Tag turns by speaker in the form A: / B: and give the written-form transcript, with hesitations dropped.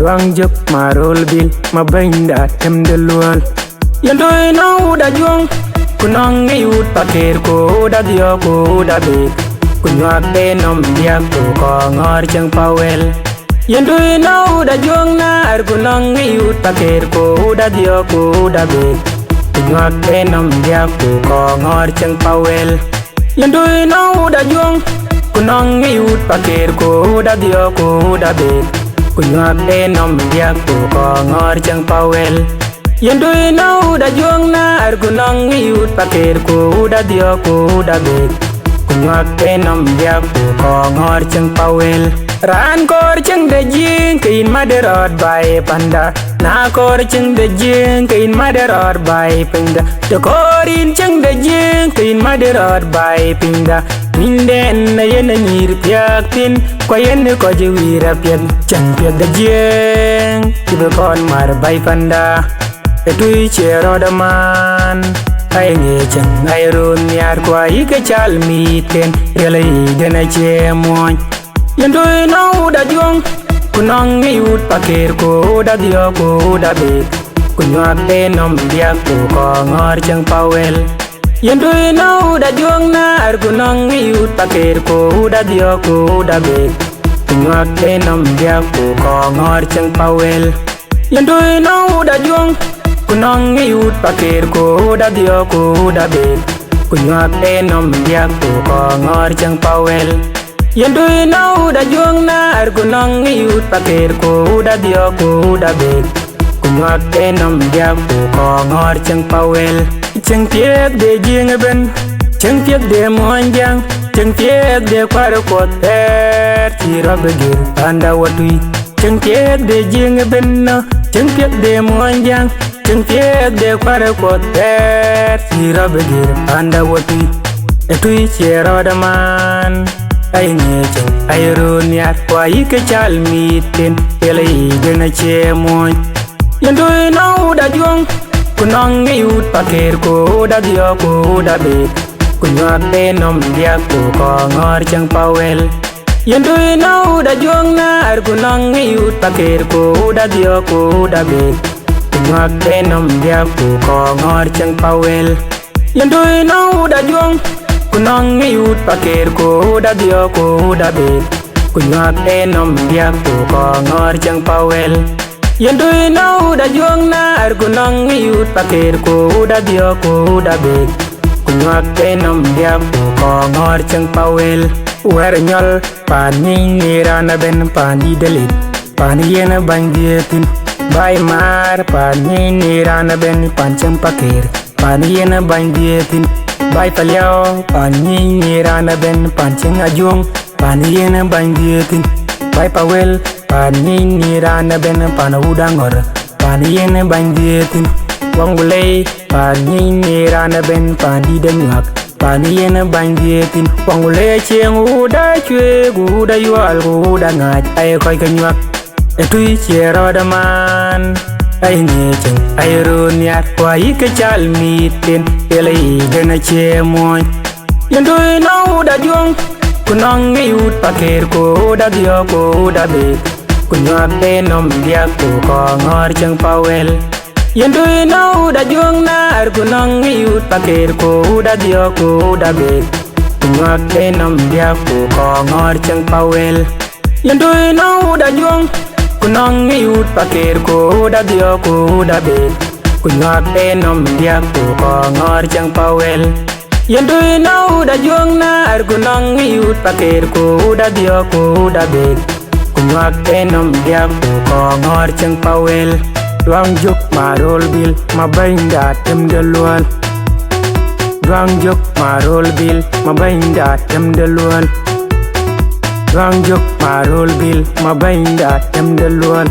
A: Duang juk marol bil mabinda Atem de lual Yandoi na uda juang Kunang ngayut pakir ko uda diyo ko uda bik Kunwak de nom diyak ko kongor chang pawel Yandoi na uda juang na kunang ngayut pakir ko uda diyo ko uda bik Kunwak de nom diyak ko kongor chang pawel Yandoi na uda juang Kunang ngayut pakir ko uda diyo ko uda bik Kunwak de nom diyak ko kongor chang pawel Yandoi na uda juang na kunang ngayut pakir ko uda diyo ko uda bik Kunwak de nom diyak ko kongor chang pawel Ran kor chang de jing kain maderot bay panda Na kor chang de jing kain maderot bay pinda De korin chang de jing kain maderot bay pinda Minden na yen nyir piak tin Kwa yen ko jiwira piak Chang piak de jing Tiba kon mar bay panda Tui chero daman Ay nge chang ay run yar kwa ike chal miten Rela iden ay che moñ Yandoi na uda juang Kunang ngayut pakir ko uda diyo ko uda bik Kunwak de nom diyak ko kongor chang pawel Yandoi na uda juang na kunang ngayut pakir ko uda diyo ko uda bik Kunwak de nom diyak ko kongor chang pawel Yandoi na uda juang Kunang ngayut pakir ko uda diyo ko uda bik Kunwak de nom diyak ko kongor chang pawel Yandoi na uda juang na kunang ngayut pakir ko uda diyo ko uda bik Kunwak de nom diyak ko kongor chang pawel Chang tiek de jing ben Chang tiek de moanjang Chang tiek de kwaro kot ter Tira begir panda watui Chang tiek de jing ben Chang tiek de moanjang Chang tiek de kwaro kot ter Tira begir panda watui Etui chero daman Ay nge chang ay run yar Kwa ike chal miten Pela iden ay che moñ Yandoi na uda juang Kunang ngayut pakir ko uda diyo ko uda bik Kunwak de nom diyak ko kongor chang pawel Yandoi na uda juang na kunang ngayut pakir ko uda diyo ko uda bik Kunwak de nom diyak ko kongor chang pawel Yandoi na uda juang Kunang ngayut pakir ko uda diyo ko uda bik Kunwak de nom diyak ko kongor chang pawel Yandoi na uda juang na kunang ngayut pakir ko uda diyo ko uda bik Kunwak de nom diyak ko kongor chang pawel Wer nyol pan nira na ben pan di delit Pan yena bang dietin Bay mar pan nira na ben pan chang pakir Pan yena bang dietin Bay palyao pan nira na ben pan chang ajuang Pan yena bang dietin Bay pawel Pan nira na ben pan udangor Pan yena bang dietin Wang ulay Pan nira na ben pan di denyak Pan yena bang dietin Wang ulay chieng uda chwe uda yual uda ngaj Ay koy kanyak Etui chero daman Ay nge cheng ay run yar Kwa ike chal miten Pela iden ay che moñ Yandoi na uda juang Kunang ngayut pakir ko uda diyo ko uda bik Kunwak de nom diyak ko kongor chang pawel Yandoi na uda juang na kunang ngayut pakir ko uda diyo ko uda bik Kunwak de nom diyak ko kongor chang pawel Yandoi na uda juang Kunang ngayut pakir ko uda diyo ko uda bik Kunwak de nom diyak ko kongor chang pawel Yandoi na uda juang na kunang ngayut pakir ko uda diyo ko uda bik Kunwak de nom diyak ko kongor chang pawel Duang juk marol bil mabinda Atem de lual Duang juk marol bil mabinda Atem de lual Duang juk marol bil mabinda Atem de lual